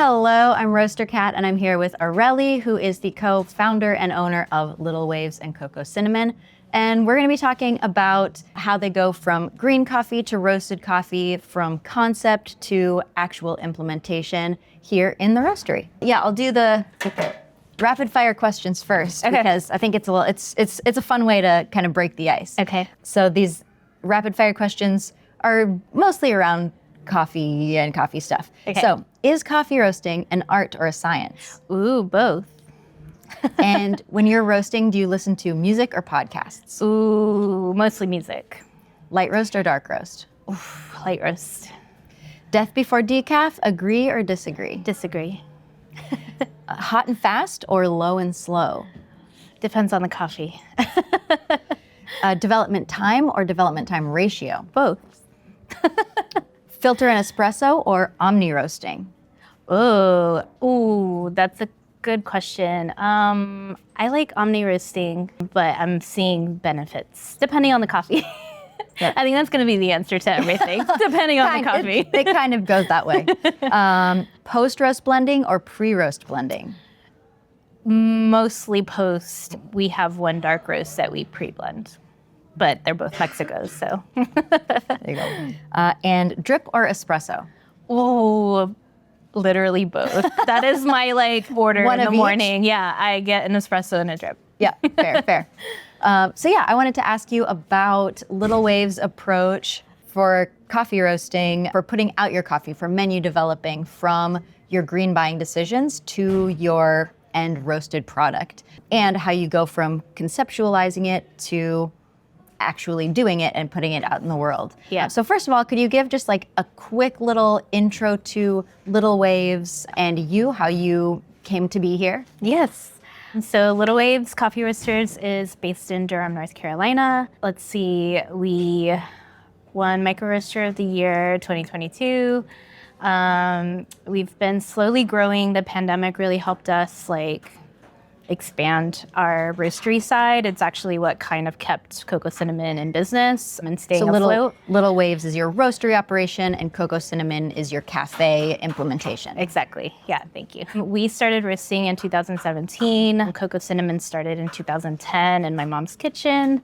Hello, I'm Roaster Cat, and I'm here with Areli, who is the co-founder and owner of Little Waves and Cocoa Cinnamon. And we're going to be talking about how they go from green coffee to roasted coffee, from concept to actual implementation here in the roastery. Yeah, I'll do the rapid fire questions first, because I think it's a fun way to kind of break the ice. Okay. So these rapid fire questions are mostly around coffee and coffee stuff. Okay. So, is coffee roasting an art or a science? Ooh, both. And when you're roasting, do you listen to music or podcasts? Ooh, mostly music. Light roast or dark roast? Oof, light roast. Death before decaf, agree or disagree? Disagree. Hot and fast or low and slow? Depends on the coffee. Development time or development time ratio? Both. Filter and espresso or omni roasting? Ooh, that's a good question. I like omni roasting, but I'm seeing benefits depending on the coffee. Yeah. I think that's going to be the answer to everything, depending on the coffee. It kind of goes that way. Post-roast blending or pre-roast blending? Mostly post. We have one dark roast that we pre-blend, but they're both Mexicos, so. There you go. And drip or espresso? Oh, literally both. That is my order One in of the each? morning. Yeah, I get an espresso and a drip. Yeah, fair. So yeah, I wanted to ask you about Little Waves' approach for coffee roasting, for putting out your coffee, for menu developing, from your green buying decisions to your end roasted product, and how you go from conceptualizing it to actually doing it and putting it out in the world. Yeah. So first of all, could you give just a quick little intro to Little Waves and how you came to be here? Yes. So Little Waves Coffee Roasters is based in Durham, North Carolina. Let's see, we won Micro Roaster of the Year 2022. We've been slowly growing. The pandemic really helped us expand our roastery side. It's actually what kind of kept Cocoa Cinnamon in business and staying afloat. Little Waves is your roastery operation, and Cocoa Cinnamon is your cafe implementation. Exactly. Yeah, thank you. We started roasting in 2017. Cocoa Cinnamon started in 2010 in my mom's kitchen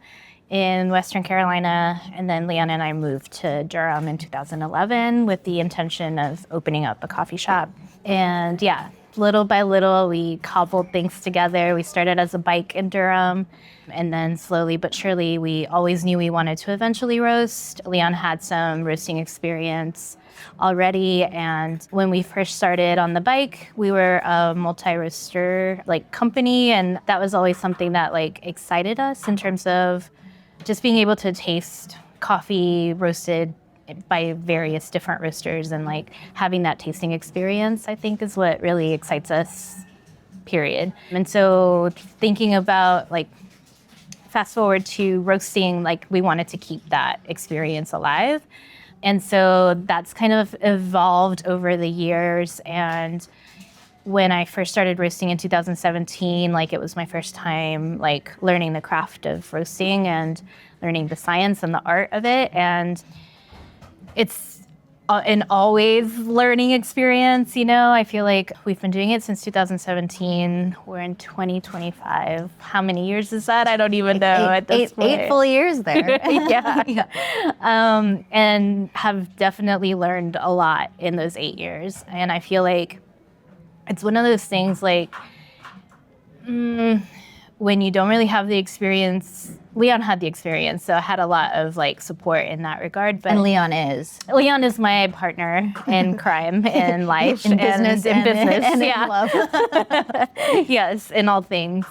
in Western Carolina. And then Leon and I moved to Durham in 2011 with the intention of opening up a coffee shop. And yeah, little by little, we cobbled things together. We started as a bike in Durham, and then slowly but surely, we always knew we wanted to eventually roast. Leon had some roasting experience already, and when we first started on the bike, we were a multi-roaster company, and that was always something that excited us in terms of just being able to taste coffee roasted by various different roasters, and having that tasting experience, I think, is what really excites us, period. And so thinking about fast forward to roasting, we wanted to keep that experience alive. And so that's kind of evolved over the years. And when I first started roasting in 2017, it was my first time learning the craft of roasting and learning the science and the art of it. And it's an always learning experience, I feel like we've been doing it since 2017. We're in 2025. How many years is that? I don't even know at this point. 8 full years there. Yeah. And have definitely learned a lot in those 8 years. And I feel like it's one of those things when you don't really have the experience. Leon had the experience, so I had a lot of support in that regard. But And Leon is my partner in crime, in life, in business, and in yeah. love. Yes, in all things.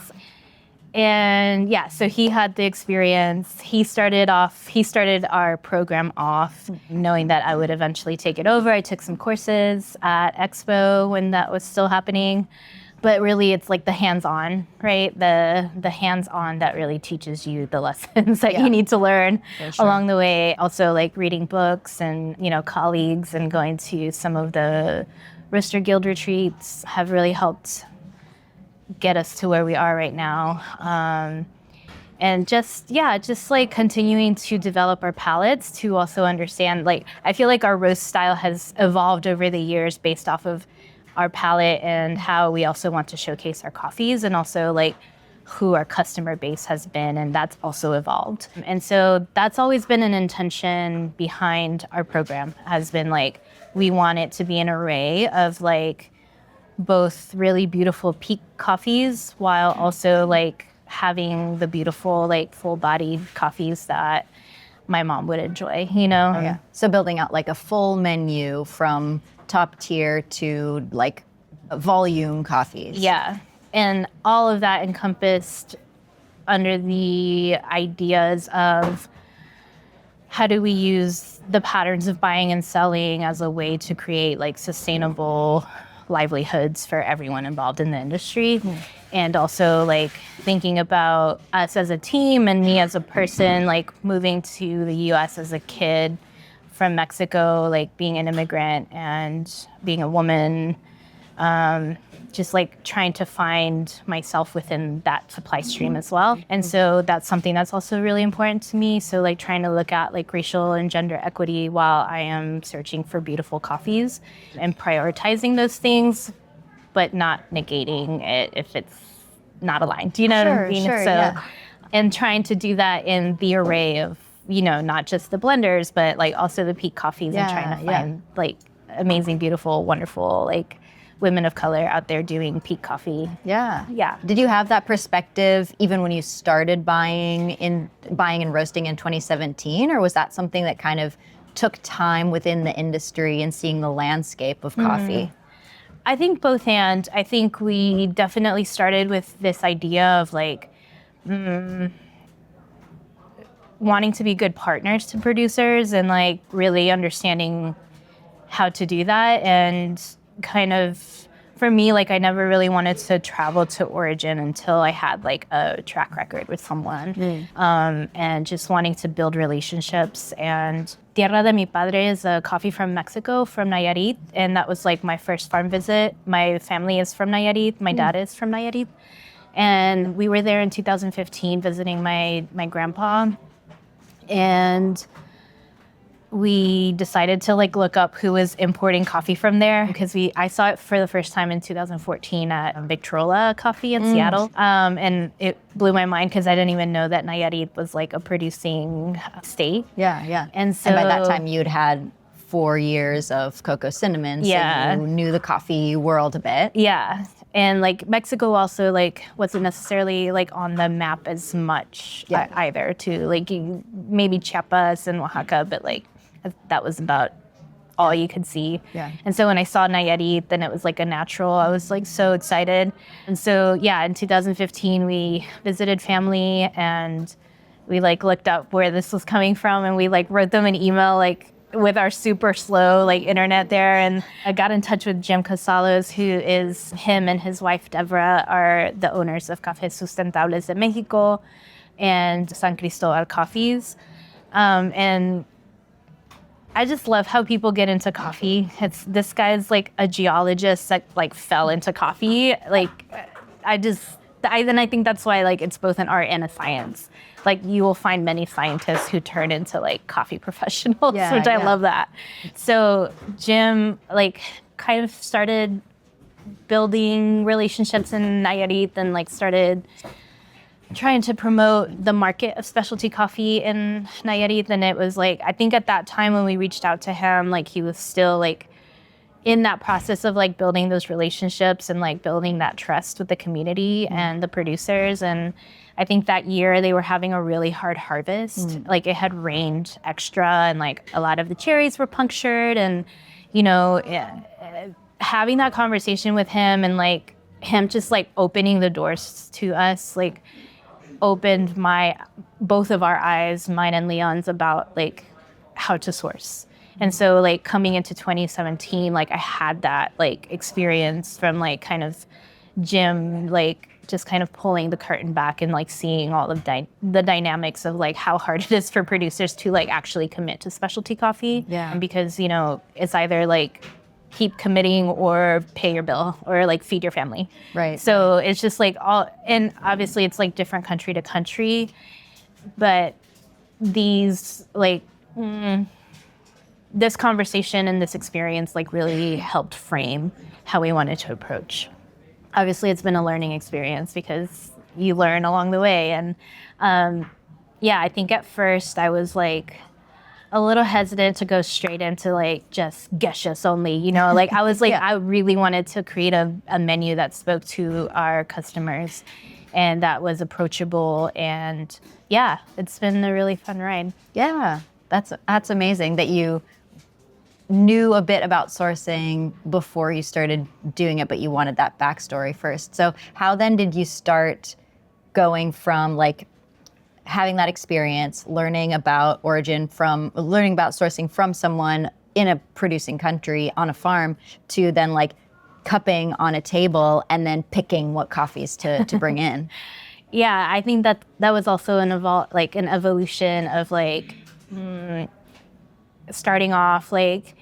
And yeah, so he had the experience. He started our program off knowing that I would eventually take it over. I took some courses at Expo when that was still happening. But really, it's the hands-on, right? The hands-on that really teaches you the lessons that you need to learn along the way. Also, reading books and, colleagues and going to some of the Roaster Guild retreats have really helped get us to where we are right now. And just continuing to develop our palates to also understand, I feel like our roast style has evolved over the years based off of our palette and how we also want to showcase our coffees, and also like who our customer base has been, and that's also evolved. And so that's always been an intention behind our program, has been like, we want it to be an array of like both really beautiful peak coffees while also like having the beautiful like full-bodied coffees that my mom would enjoy, you know? Yeah. So building out like a full menu from top tier to like volume coffees. Yeah. And all of that encompassed under the ideas of how do we use the patterns of buying and selling as a way to create like sustainable livelihoods for everyone involved in the industry. And also like thinking about us as a team and me as a person, like moving to the US as a kid from Mexico, like being an immigrant and being a woman, just like trying to find myself within that supply stream as well. And so that's something that's also really important to me. So like trying to look at like racial and gender equity while I am searching for beautiful coffees and prioritizing those things, but not negating it if it's not aligned, you know what I mean? Sure, So, yeah. and trying to do that in the array of, you know, not just the blenders, but like also the peak coffees, and trying to find like amazing, beautiful, wonderful, like women of color out there doing peak coffee. Yeah. Yeah. Did you have that perspective even when you started buying and roasting in 2017, or was that something that kind of took time within the industry and seeing the landscape of coffee? I think both, and I think we definitely started with this idea of like wanting to be good partners to producers and like really understanding how to do that. And kind of, for me, like I never really wanted to travel to origin until I had like a track record with someone, and just wanting to build relationships. And Tierra de mi Padre is a coffee from Mexico, from Nayarit, and that was like my first farm visit. My family is from Nayarit, my dad is from Nayarit, and we were there in 2015 visiting my grandpa, and we decided to like look up who was importing coffee from there, because I saw it for the first time in 2014 at Victrola Coffee in Seattle. And it blew my mind because I didn't even know that Nayarit was like a producing state. Yeah. And so by that time you'd had 4 years of cocoa cinnamon, so you knew the coffee world a bit. Yeah. And like Mexico also like wasn't necessarily like on the map as much either, to like maybe Chiapas and Oaxaca, but like that was about all you could see. Yeah. And so when I saw Nayarit, then it was like a natural. I was like so excited. And so yeah, in 2015 we visited family and we like looked up where this was coming from, and we like wrote them an email like with our super slow like internet there. And I got in touch with Jim Casalos, who is, him and his wife Deborah are the owners of Cafés Sustentables de Mexico and San Cristobal Coffees. And I just love how people get into coffee. This guy's like a geologist that like fell into coffee. Like I think that's why like it's both an art and a science. Like you will find many scientists who turn into like coffee professionals, which I love that. So Jim like kind of started building relationships in Nayarit and like started trying to promote the market of specialty coffee in Nayarit. And it was like, I think at that time when we reached out to him, like he was still like in that process of like building those relationships and like building that trust with the community and the producers. And I think that year they were having a really hard harvest. Like it had rained extra and like a lot of the cherries were punctured. And, you know, having that conversation with him and like him just like opening the doors to us, like opened both of our eyes, mine and Leon's, about like how to source. And so like coming into 2017, like I had that like experience from like kind of Jim, like just kind of pulling the curtain back and like seeing all of the dynamics of like how hard it is for producers to like actually commit to specialty coffee. Yeah. And because, you know, it's either like keep committing or pay your bill or like feed your family. Right. So it's just like all, and obviously it's like different country to country, but these like this conversation and this experience like really helped frame how we wanted to approach. Obviously, it's been a learning experience because you learn along the way. And I think at first I was like a little hesitant to go straight into like just geshes only, like I was like, I really wanted to create a menu that spoke to our customers and that was approachable. And it's been a really fun ride. Yeah, that's amazing that you knew a bit about sourcing before you started doing it, but you wanted that backstory first. So how then did you start going from like having that experience, learning about sourcing from someone in a producing country on a farm to then like cupping on a table and then picking what coffees to bring in? Yeah, I think that was also an evolution of like starting off like,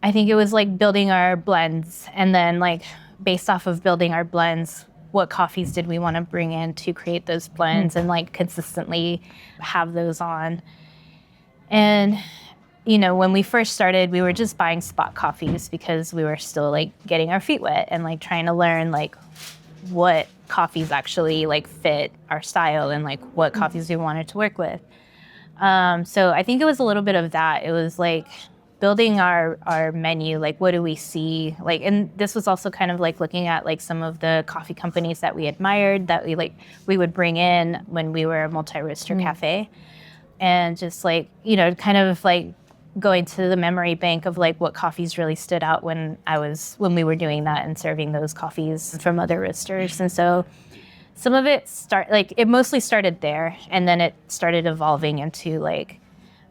I think it was like building our blends, and then like based off of building our blends, what coffees did we want to bring in to create those blends and like consistently have those on. And when we first started, we were just buying spot coffees because we were still like getting our feet wet and like trying to learn like what coffees actually like fit our style and like what coffees we wanted to work with. So I think it was a little bit of that. It was like building our menu, like what do we see? Like, and this was also kind of like looking at like some of the coffee companies that we admired that we would bring in when we were a multi-roaster cafe. And just like, kind of like going to the memory bank of like what coffees really stood out when we were doing that and serving those coffees from other roasters. And so some of it it mostly started there, and then it started evolving into like,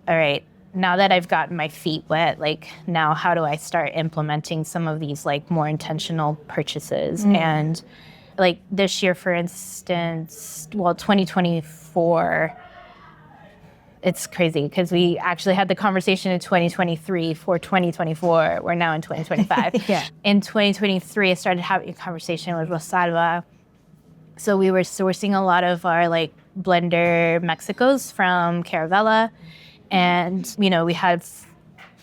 all right, now that I've gotten my feet wet, like now how do I start implementing some of these like more intentional purchases? And like this year, for instance, 2024, it's crazy because we actually had the conversation in 2023 for 2024. We're now in 2025. In 2023, I started having a conversation with Rosalba. So we were sourcing a lot of our like blender Mexicos from Caravella. And,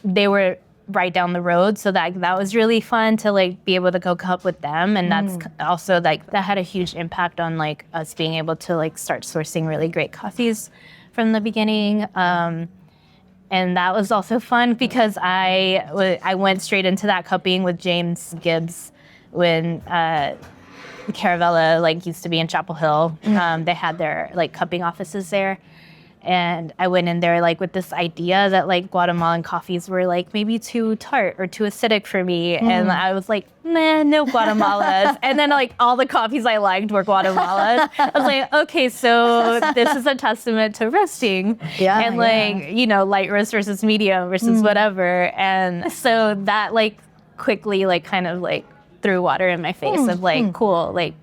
they were right down the road. So that was really fun to like be able to go cup with them. And that's also like, that had a huge impact on like us being able to like start sourcing really great coffees from the beginning. And that was also fun because I went straight into that cupping with James Gibbs when Caravella like used to be in Chapel Hill. They had their like cupping offices there. And I went in there like with this idea that like Guatemalan coffees were like maybe too tart or too acidic for me. And I was like, nah, no Guatemalas. And then like all the coffees I liked were Guatemalas. I was like, okay, so this is a testament to roasting. And like, light roast versus medium versus whatever. And so that like quickly like kind of like threw water in my face of like, cool, like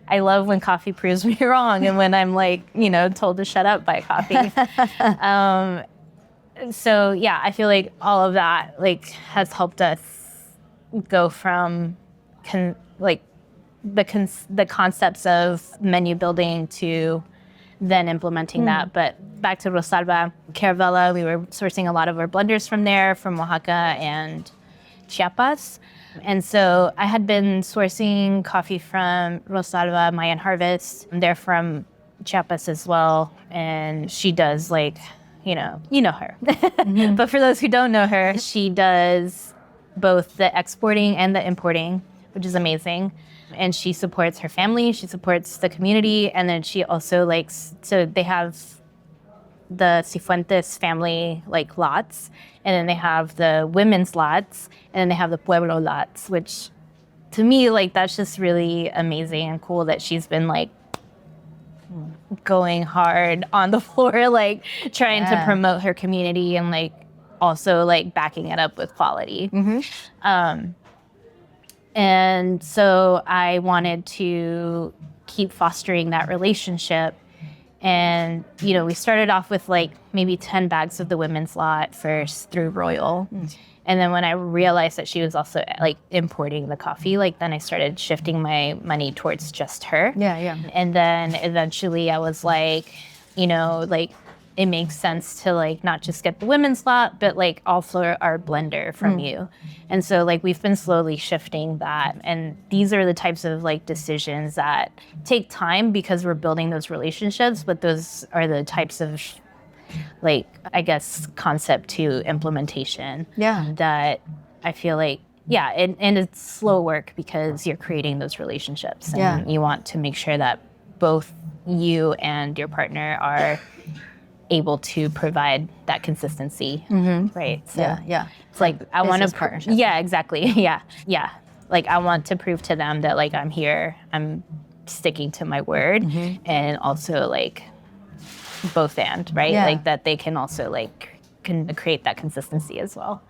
I love when coffee proves me wrong and when I'm like, told to shut up by coffee. So yeah, I feel like all of that like has helped us go from the concepts of menu building to then implementing that. But back to Rosalba, Caravella, we were sourcing a lot of our blenders from there, from Oaxaca and Chiapas. And so I had been sourcing coffee from Rosalba, Mayan Harvest. They're from Chiapas as well. And she does like, you know her. But for those who don't know her, she does both the exporting and the importing, which is amazing. And she supports her family, she supports the community. And then she also so they have the Cifuentes family like lots, and then they have the women's lots, and then they have the Pueblo lots, which to me like that's just really amazing and cool that she's been like going hard on the floor, like trying to promote her community and like also like backing it up with quality. And so I wanted to keep fostering that relationship. And, we started off with like maybe 10 bags of the women's lot first through Royal. And then when I realized that she was also like importing the coffee, like then I started shifting my money towards just her. And then eventually I was like, it makes sense to like not just get the women's lot, but like also our blender from you. And so like we've been slowly shifting that. And these are the types of like decisions that take time because we're building those relationships, but those are the types of like, I guess, concept to implementation that I feel like, and it's slow work because you're creating those relationships and you want to make sure that both you and your partner are able to provide that consistency, right? So it's like I want to partnership. Yeah, exactly. Yeah. Like I want to prove to them that like I'm here, I'm sticking to my word, and also like both and right, like that they can also like can create that consistency as well.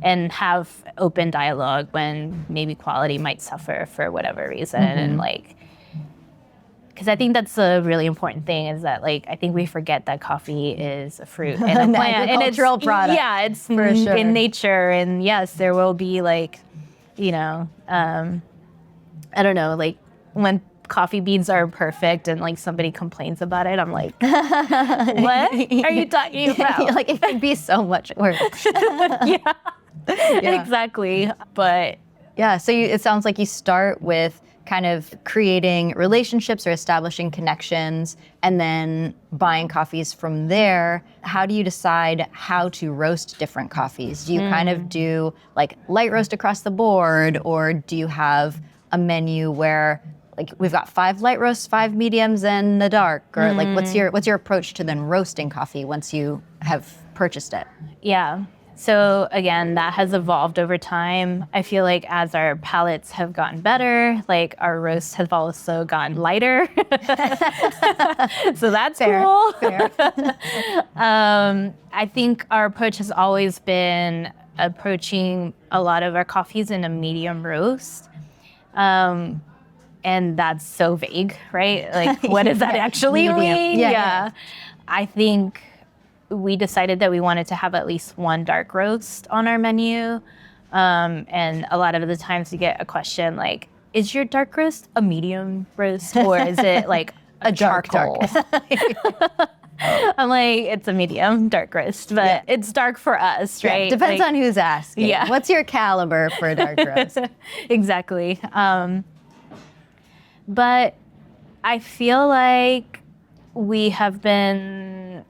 And have open dialogue when maybe quality might suffer for whatever reason, and like. Because I think that's a really important thing is that like I think we forget that coffee is a fruit and a plant and it's product. Yeah, it's for sure. in nature, and yes, there will be like, you know, I don't know, like when coffee beans are perfect and like somebody complains about it, I'm like, what are you talking about? Like it could be so much worse. Exactly. But so it sounds like you start with kind of creating relationships or establishing connections and then buying coffees from there. How do you decide how to roast different coffees? Do you kind of do like light roast across the board, or do you have a menu where like we've got 5 light roasts, 5 mediums, and the dark? Or like what's your approach to then roasting coffee once you have purchased it? Yeah. So again, that has evolved over time. I feel like as our palates have gotten better, like our roasts have also gotten lighter. So that's cool. Fair. I think our approach has always been approaching a lot of our coffees in a medium roast. And that's so vague, right? Like, what does that actually mean? Yeah. I think we decided that we wanted to have at least one dark roast on our menu. And a lot of the times we get a question like, is your dark roast a medium roast or is it like a charcoal? I'm like, it's a medium dark roast, but it's dark for us, right? Depends on who's asking. Yeah. What's your caliber for a dark roast? Exactly. But I feel like we have been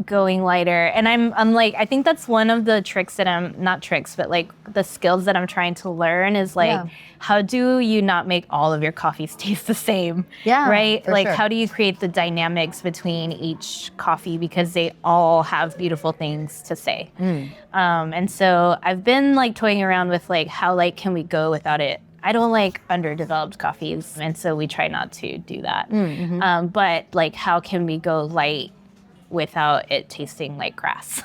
going lighter, and I'm like, I think that's one of the tricks that not tricks, but like the skills that I'm trying to learn is like, how do you not make all of your coffees taste the same? Right? Like, how do you create the dynamics between each coffee, because they all have beautiful things to say. And so I've been like toying around with like, how light can we go without it? I don't like underdeveloped coffees, and so we try not to do that. But like, how can we go light without it tasting like grass?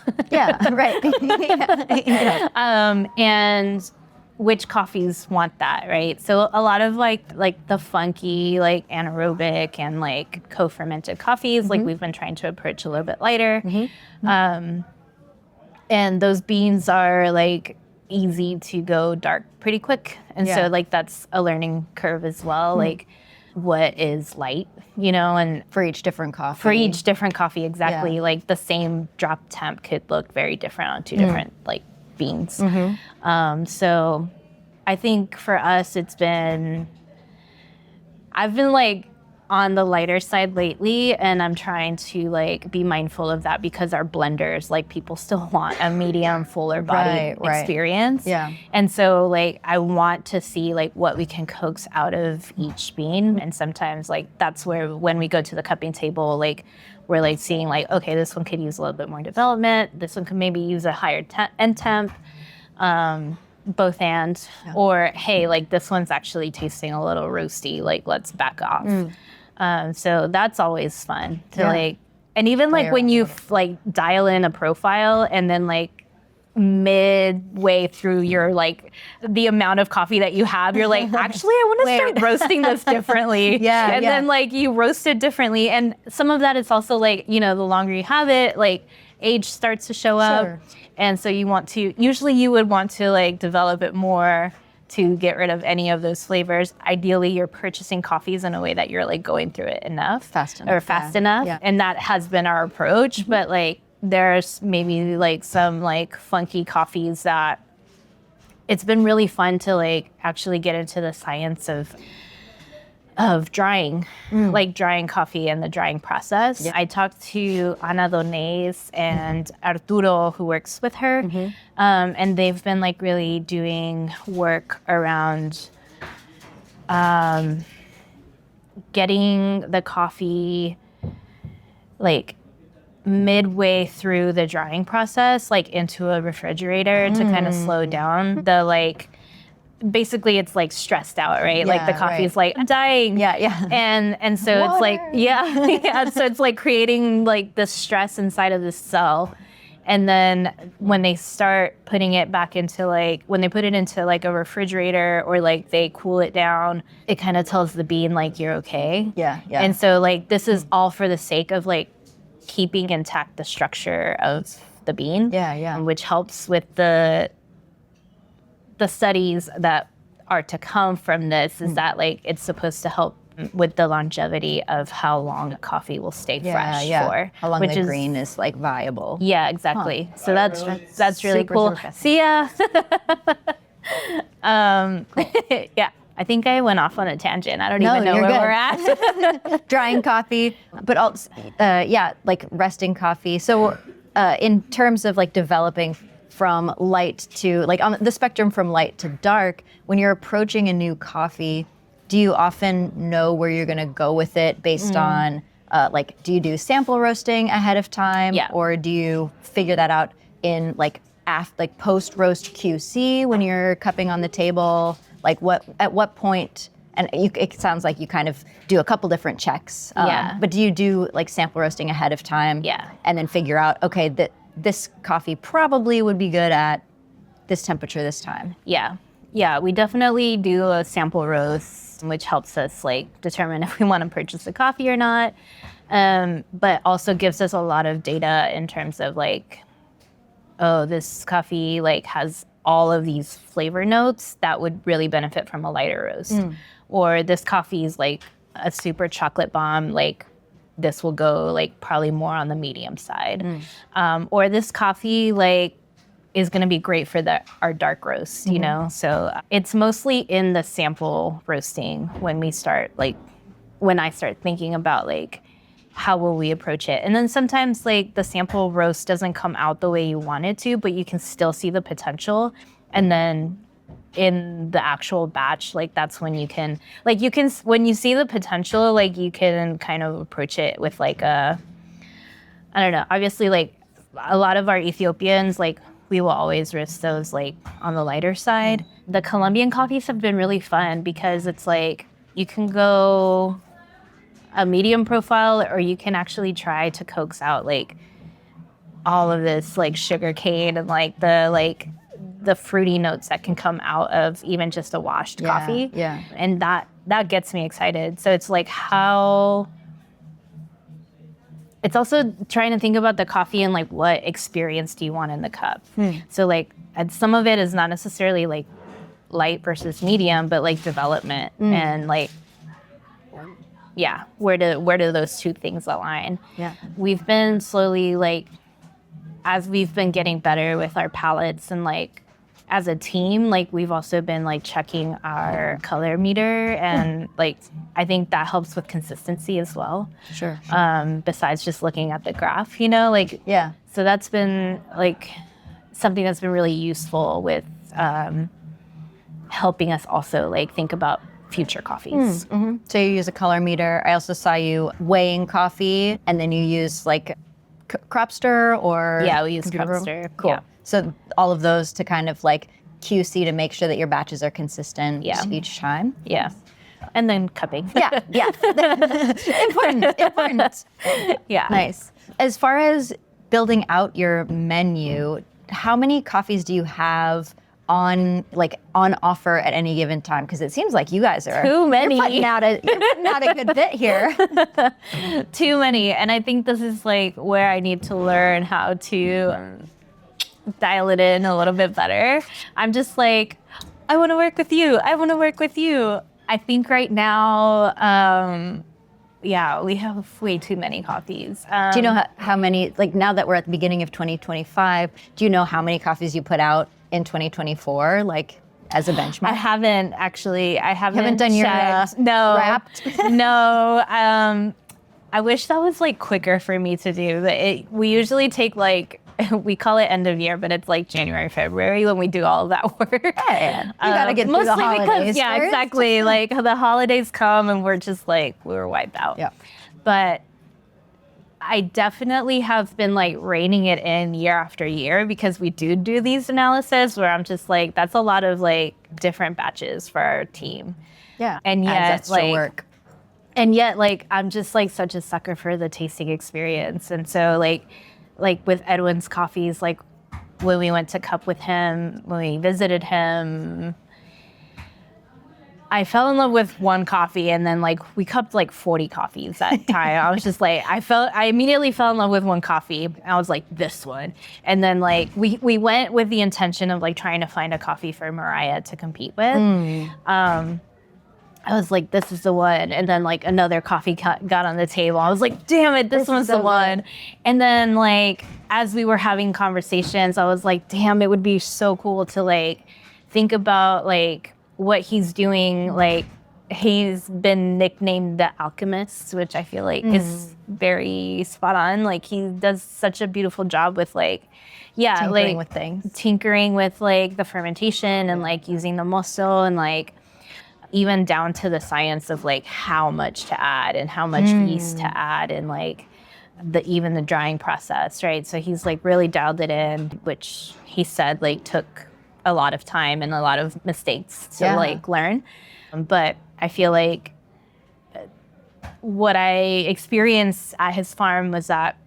And which coffees want that, right? So a lot of like the funky, like anaerobic and like co-fermented coffees, like we've been trying to approach a little bit lighter. And those beans are like easy to go dark pretty quick. And so like that's a learning curve as well. Like, what is light, you know, and for each different coffee. Exactly. Like the same drop temp could look very different on 2 different like beans. So I think for us, I've been like on the lighter side lately, and I'm trying to like be mindful of that because our blenders, like people still want a medium fuller body experience. And so like I want to see like what we can coax out of each bean. And sometimes like that's where when we go to the cupping table, like we're like seeing like, okay, this one could use a little bit more development. This one could maybe use a higher end temp. Both and, or hey, like this one's actually tasting a little roasty, like let's back off. So that's always fun to like, and even like when you like dial in a profile and then like midway through your like the amount of coffee that you have, you're like, actually I want to start roasting this differently. Then like you roast it differently. And some of that is also like, you know, the longer you have it, like age starts to show up. And so you would want to like develop it more to get rid of any of those flavors. Ideally, you're purchasing coffees in a way that you're like going through it fast enough. Yeah. And that has been our approach. But like there's maybe like some like funky coffees that it's been really fun to like actually get into the science of drying, like drying coffee and the drying process. Yeah. I talked to Ana Donés and Arturo, who works with her, and they've been like really doing work around getting the coffee like midway through the drying process, like into a refrigerator to kind of slow down the like, basically it's like stressed out, right? Like the coffee's like, I'm dying. And so it's like, so it's like creating like the stress inside of the cell. And then when they start putting it back into like, when they put it into like a refrigerator or like they cool it down, it kind of tells the bean like you're okay. And so like this is all for the sake of like keeping intact the structure of the bean. Which helps with the studies that are to come from this is that like it's supposed to help with the longevity of how long coffee will stay fresh for. How long the green is like viable. Yeah, exactly. So that's really super, cool. super See ya. Yeah, I think I went off on a tangent. I don't even know where we're at. Drying coffee, but also, like resting coffee. So in terms of like developing from light to, like on the spectrum from light to dark, when you're approaching a new coffee, do you often know where you're gonna go with it based on, like, do you do sample roasting ahead of time? Or do you figure that out in like post-roast QC when you're cupping on the table? Like at what point, and it sounds like you kind of do a couple different checks. But do you do like sample roasting ahead of time? And then figure out, okay, this coffee probably would be good at this temperature this time. Yeah, we definitely do a sample roast, which helps us like determine if we want to purchase the coffee or not. But also gives us a lot of data in terms of like, oh, this coffee like has all of these flavor notes that would really benefit from a lighter roast. Or this coffee is like a super chocolate bomb, like this will go like probably more on the medium side. Or this coffee like is gonna be great for our dark roast, you know? So it's mostly in the sample roasting when I start thinking about like, how will we approach it? And then sometimes like the sample roast doesn't come out the way you want it to, but you can still see the potential. And then in the actual batch, like that's when when you see the potential, like you can kind of approach it with like I don't know, obviously like a lot of our Ethiopians, like we will always roast those like on the lighter side. The Colombian coffees have been really fun because it's like, you can go a medium profile, or you can actually try to coax out like all of this like sugar cane and like the fruity notes that can come out of even just a washed coffee. And that gets me excited. So it's like it's also trying to think about the coffee and like what experience do you want in the cup. So like, and some of it is not necessarily like light versus medium, but like development and like, where do those two things align? We've been slowly like, as we've been getting better with our palettes and like as a team, like we've also been like checking our color meter and like I think that helps with consistency as well. Besides just looking at the graph, you know, like so that's been like something that's been really useful with helping us also like think about future coffees. So you use a color meter. I also saw you weighing coffee, and then you use like Cropster or we use Cropster. Cool. So all of those to kind of like QC to make sure that your batches are consistent each time. And then cupping. Important. Nice. As far as building out your menu, how many coffees do you have on offer at any given time? Because it seems like you guys are too many. You're putting out a good bit here. Too many. And I think this is like where I need to learn how to dial it in a little bit better. I'm just like, I want to work with you. I want to work with you. I think right now, yeah, we have way too many coffees. Do you know how many, like now that we're at the beginning of 2025, do you know how many coffees you put out in 2024, like as a benchmark? I haven't actually. I haven't, Haven't done your checked. No, Wrapped? no. I wish that was like quicker for me to do. But we usually take like, we call it end of year, but it's like January, February when we do all of that work. Hey, you gotta get through the mostly holidays because, yeah, first. exactly. Like the holidays come and we're just like, we're wiped out. Yeah. But I definitely have been like reining it in year after year because we do these analysis where I'm just like, that's a lot of like different batches for our team. Yeah. And yet, adds extra like, work. and yet, like, I'm just like such a sucker for the tasting experience. And so like with Edwin's coffees, like when we went to cup with him, when we visited him, I fell in love with one coffee and then like we cupped like 40 coffees that time. I was just like, I immediately fell in love with one coffee. I was like, this one. And then like we went with the intention of like trying to find a coffee for Mariah to compete with. I was like, this is the one. And then like another coffee got on the table. I was like, damn it, this one's the one. And then like, as we were having conversations, I was like, damn, it would be so cool to like, think about like what he's doing. Like he's been nicknamed the alchemist, which I feel like is very spot on. Like he does such a beautiful job with like, yeah, Tinkering like with things. tinkering with like the fermentation and like using the mosto and like, even down to the science of like how much to add and how much yeast to add and like even the drying process, right? So he's like really dialed it in, which he said like took a lot of time and a lot of mistakes to like learn. But I feel like what I experienced at his farm was that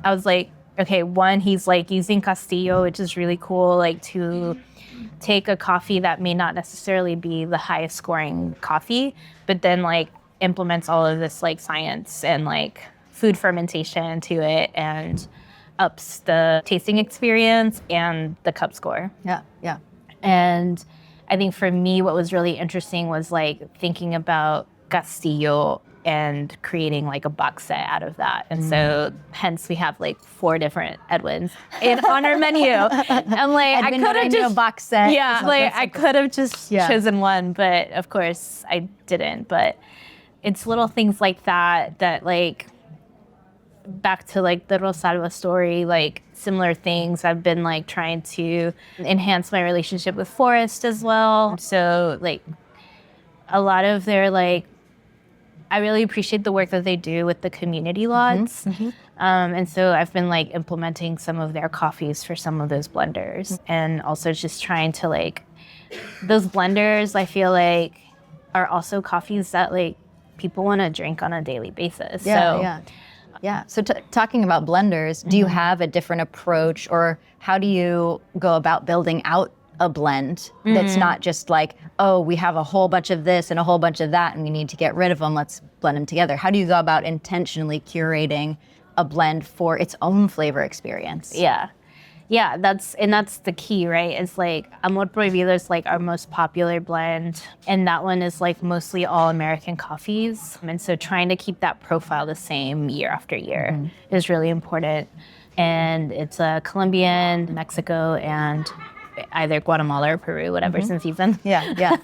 I was like, okay, one, he's like using Castillo, which is really cool, like to take a coffee that may not necessarily be the highest scoring coffee, but then like implements all of this like science and like food fermentation to it and ups the tasting experience and the cup score. Yeah, yeah. And I think for me, what was really interesting was like thinking about Castillo and creating like a box set out of that. And so hence we have like 4 different Edwins on our menu. I'm like, Edwin, I could have just a box set. yeah, like I could have just Yeah. chosen one, but of course I didn't. But it's little things like that like back to like the Rosalba story, like similar things. I've been like trying to enhance my relationship with Forest as well. So like a lot of their like, I really appreciate the work that they do with the community lots. And so I've been like implementing some of their coffees for some of those blenders and also just trying to like, those blenders I feel like are also coffees that like people want to drink on a daily basis. Yeah. So talking about blenders, do you have a different approach or how do you go about building out a blend that's not just like, oh, we have a whole bunch of this and a whole bunch of that and we need to get rid of them, let's blend them together? How do you go about intentionally curating a blend for its own flavor experience? Yeah, that's the key, right? It's like Amor Prohibido is like our most popular blend, and that one is like mostly all American coffees. And so trying to keep that profile the same year after year is really important. And it's Colombian, Mexico, and either Guatemala or Peru, whatever season. Yeah.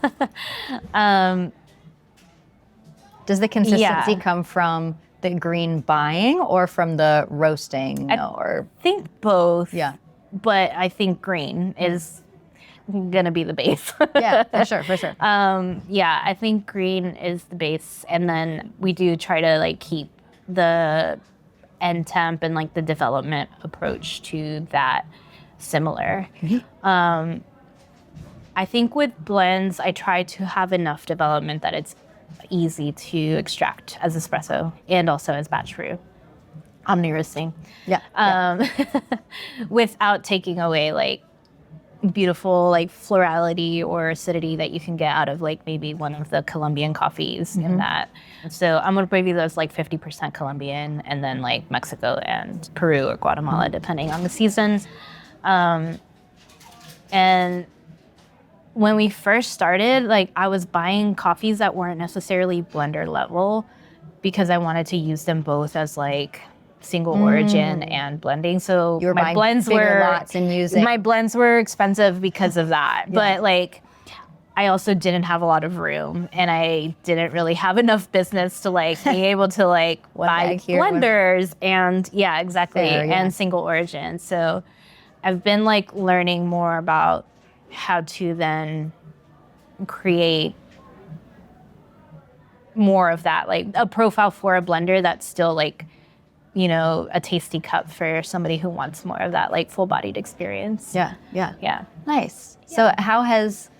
Does the consistency come from the green buying or from the roasting? I think both. Yeah. But I think green is gonna be the base. Yeah, for sure. Yeah, I think green is the base, and then we do try to like keep the end temp and like the development approach to that similar. I think with blends, I try to have enough development that it's easy to extract as espresso and also as batch brew. Omni-roasting. Yeah. Without taking away like beautiful like florality or acidity that you can get out of like maybe one of the Colombian coffees in that. So Amor Prohibido is like 50% Colombian and then like Mexico and Peru or Guatemala depending on the season. And when we first started, like I was buying coffees that weren't necessarily blender level because I wanted to use them both as like single origin and blending. So You were my buying blends bigger were lots and using. my blends were expensive because of that. But like I also didn't have a lot of room, and I didn't really have enough business to like be able to like buy blenders and exactly and single origin. So I've been like learning more about how to then create more of that, like a profile for a blender that's still like, you know, a tasty cup for somebody who wants more of that like full-bodied experience. Yeah. Nice. Yeah. So how has,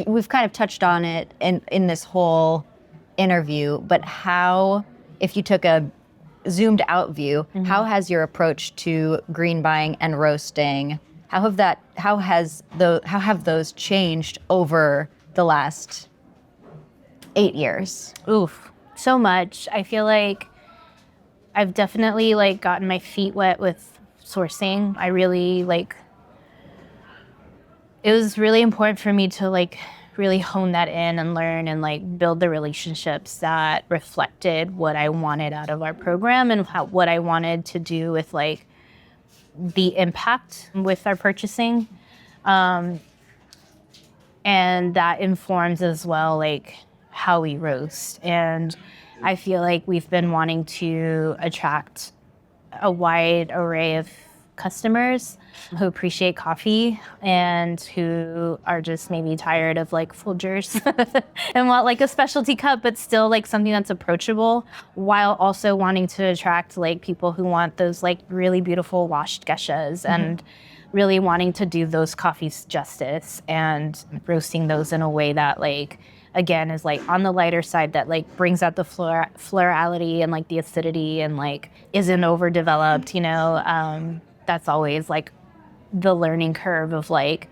we've kind of touched on it in this whole interview, but how, if you took a zoomed out view, how has your approach to green buying and roasting, how have those changed over the last 8 years? Oof, so much. I feel like I've definitely like gotten my feet wet with sourcing. I really like, it was really important for me to like really hone that in and learn and like build the relationships that reflected what I wanted out of our program and what I wanted to do with like the impact with our purchasing. And that informs as well like how we roast. And I feel like we've been wanting to attract a wide array of customers who appreciate coffee and who are just maybe tired of like Folgers and want like a specialty cup, but still like something that's approachable, while also wanting to attract like people who want those like really beautiful washed geishas and really wanting to do those coffees justice and roasting those in a way that like, again, is like on the lighter side, that like brings out the florality and like the acidity and like isn't overdeveloped, you know. That's always like the learning curve of like,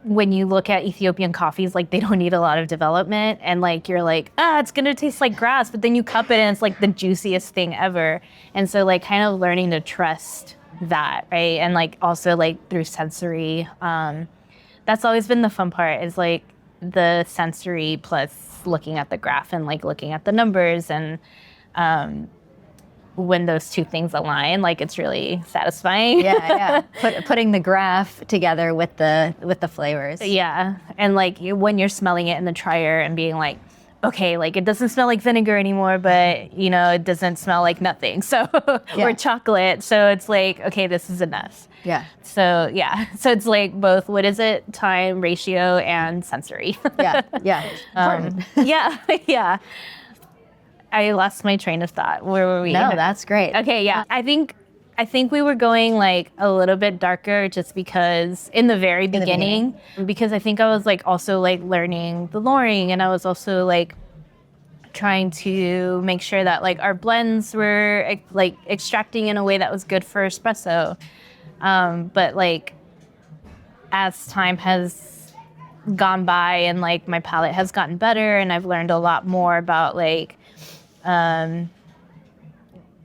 when you look at Ethiopian coffees, like they don't need a lot of development, and like you're like, it's gonna taste like grass, but then you cup it and it's like the juiciest thing ever. And so like kind of learning to trust that, right? And like also like through sensory, that's always been the fun part, is like the sensory plus looking at the graph and like looking at the numbers, and when those two things align, like it's really satisfying. Putting the graph together with the flavors. Yeah, and like when you're smelling it in the dryer and being like, okay, like it doesn't smell like vinegar anymore, but you know, it doesn't smell like nothing. So or chocolate. So it's like, okay, this is enough. So it's like both, what is it, time, ratio, and sensory. Important. I lost my train of thought. Where were we? No, that's great. Okay, I think we were going like a little bit darker just because in the very beginning, because I think I was like also like learning the loring, and I was also like trying to make sure that like our blends were like extracting in a way that was good for espresso. But like as time has gone by and like my palate has gotten better and I've learned a lot more about like, I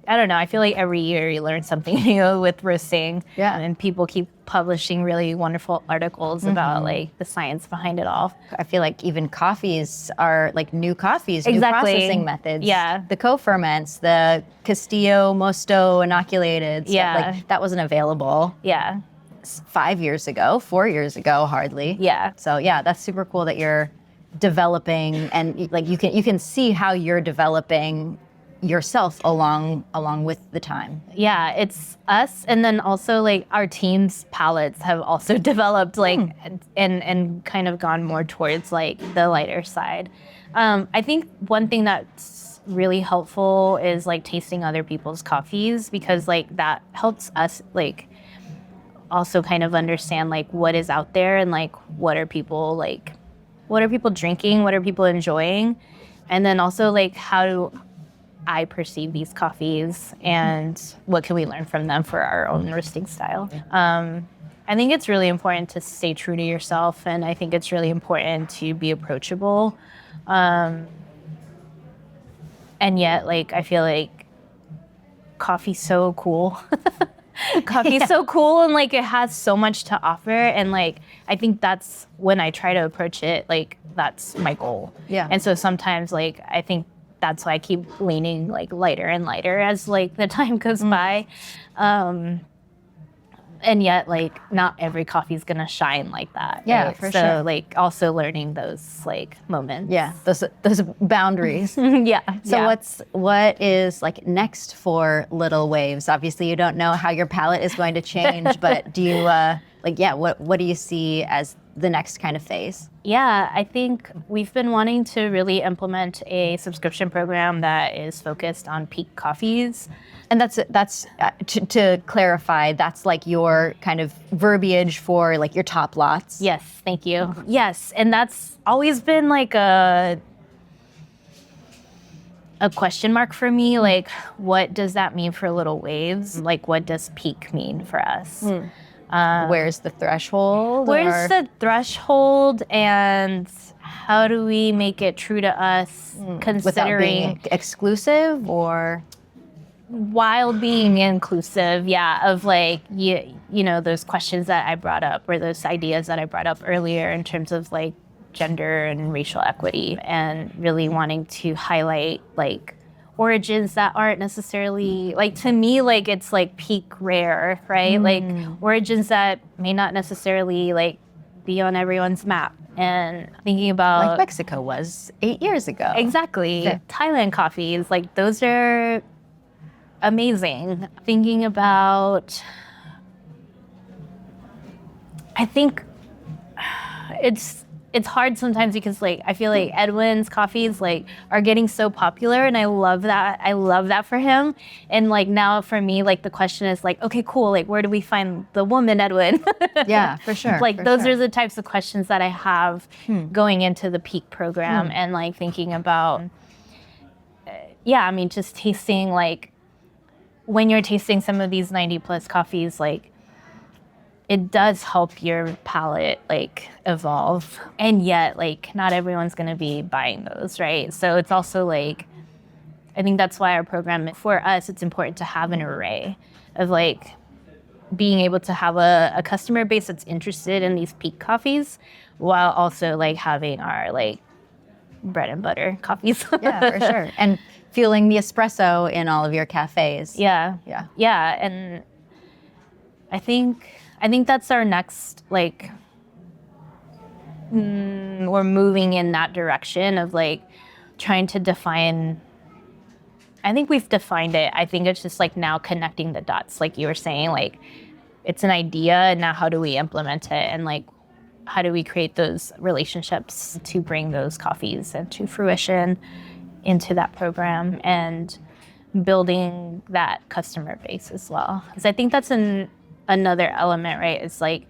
don't know, I feel like every year you learn something new with roasting. And people keep publishing really wonderful articles about like the science behind it all. I feel like even coffees are like new coffees, new processing methods. The co-ferments, the Castillo Mosto inoculated stuff, like that wasn't available 5 years ago, 4 years ago, hardly. So that's super cool that you're developing, and like you can see how you're developing yourself along with the time. It's us, and then also like our team's palettes have also developed like and kind of gone more towards like the lighter side. I think one thing that's really helpful is like tasting other people's coffees, because like that helps us like also kind of understand like what is out there and like what are people drinking, what are people enjoying, and then also like how do I perceive these coffees and what can we learn from them for our own roasting style. I think it's really important to stay true to yourself, and I think it's really important to be approachable. And yet, like, I feel like coffee's so cool. Coffee's so cool, and like it has so much to offer, and like I think that's when I try to approach it, like that's my goal. Yeah. And so sometimes like I think that's why I keep leaning like lighter and lighter as like the time goes by. And yet, like, not every coffee is gonna shine like that. Yeah, right? for so, sure. like, also learning those like moments. Yeah, those boundaries. Yeah. So yeah. what is like next for Little Waves? Obviously, you don't know how your palate is going to change, but do you what do you see as the next kind of phase? Yeah, I think we've been wanting to really implement a subscription program that is focused on peak coffees. And that's to clarify, that's like your kind of verbiage for like your top lots. Yes, thank you. Yes, and that's always been like a question mark for me. Like, what does that mean for Little Waves? Like, what does peak mean for us? Where's the threshold? Where's the threshold, and how do we make it true to us, without considering being exclusive or? while being inclusive, of like, you know, those questions that I brought up, or those ideas that I brought up earlier in terms of like gender and racial equity, and really wanting to highlight like origins that aren't necessarily, like, to me, like it's like peak rare, right? Like origins that may not necessarily like be on everyone's map. And thinking about Like Mexico was 8 years ago. exactly Yeah. Thailand coffees, like those are amazing. Thinking about, I think it's hard sometimes because like I feel like Edwin's coffees like are getting so popular, and I love that for him. And like now for me, like the question is like, okay, cool, like where do we find the woman Edwin? Yeah, for sure. Like for those sure. are the types of questions that I have going into the peak program, and like thinking about I mean, just tasting, like when you're tasting some of these 90 plus coffees, like it does help your palate like evolve, and yet like not everyone's going to be buying those, right? So it's also like, I think that's why our program, for us, it's important to have an array of like being able to have a customer base that's interested in these peak coffees, while also like having our like bread and butter coffees. Yeah, for sure. And fueling the espresso in all of your cafes. Yeah. And I think that's our next, like, we're moving in that direction of like trying to define. I think we've defined it. I think it's just like now connecting the dots, like you were saying, like it's an idea, and now how do we implement it, and like how do we create those relationships to bring those coffees into fruition into that program, and building that customer base as well. Because I think that's another element, right? It's like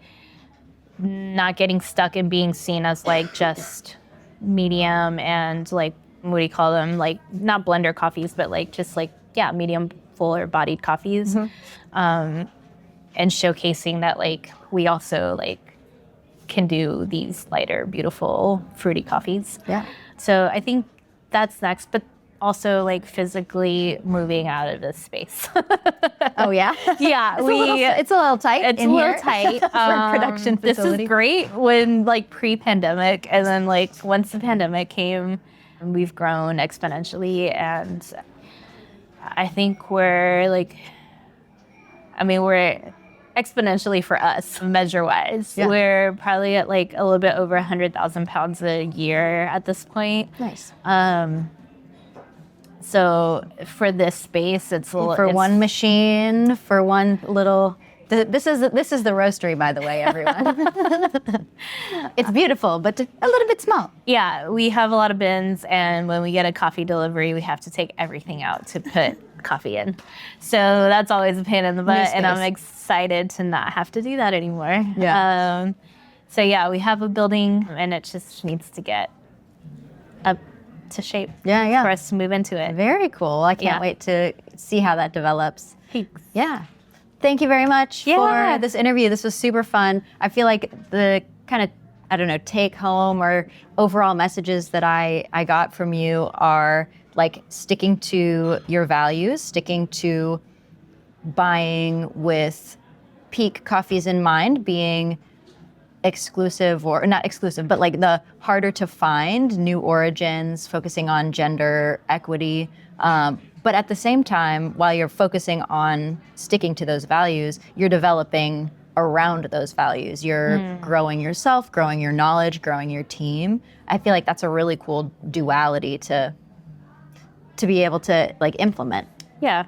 not getting stuck in being seen as like just medium and like, what do you call them? Like not blender coffees, but like just like, medium fuller bodied coffees. And showcasing that like we also like can do these lighter, beautiful, fruity coffees. Yeah. So I think that's next, but also like physically moving out of this space. Oh yeah. Yeah, it's a little tight. It's in a little here tight. for a production facility. This is great when like pre-pandemic, and then like once the pandemic came, we've grown exponentially, and I think we're exponentially for us, measure-wise. Yeah. We're probably at like a little bit over 100,000 pounds a year at this point. Nice. So for this space, it's One machine, for one little. This is the roastery, by the way, everyone. It's beautiful, but a little bit small. Yeah, we have a lot of bins, and when we get a coffee delivery, we have to take everything out to put coffee in. So that's always a pain in the butt, and I'm excited to not have to do that anymore. Yeah. So yeah, we have a building, and it just needs to get up to shape Yeah. for us to move into it. Very cool. I can't Yeah. wait to see how that develops. Thanks. Yeah. Thank you very much Yeah. for this interview. This was super fun. I feel like the kind of, I don't know, take home or overall messages that I got from you are like sticking to your values, sticking to buying with peak coffees in mind, being exclusive, or not exclusive, but like the harder to find new origins, focusing on gender equity. But at the same time, while you're focusing on sticking to those values, you're developing around those values. You're growing yourself, growing your knowledge, growing your team. I feel like that's a really cool duality to be able to like implement. Yeah.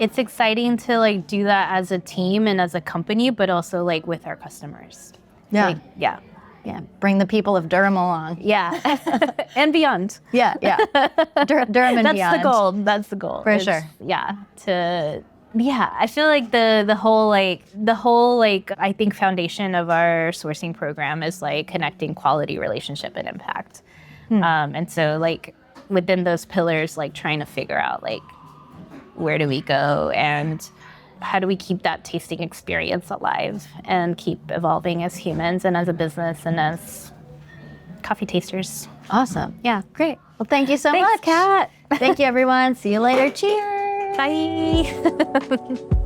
It's exciting to like do that as a team and as a company, but also like with our customers. Yeah. Like, yeah. Yeah. Bring the people of Durham along. Yeah. And beyond. Yeah. Durham and That's beyond. the goal. That's the goal. For sure. Yeah. I feel like the whole I think foundation of our sourcing program is like connecting quality, relationship, and impact. And so like within those pillars, like trying to figure out like where do we go and how do we keep that tasting experience alive and keep evolving as humans and as a business and as coffee tasters. Awesome. Yeah. Great. Well, thank you so Thanks, much. Kat. Thank you, everyone. See you later. Cheers. Bye.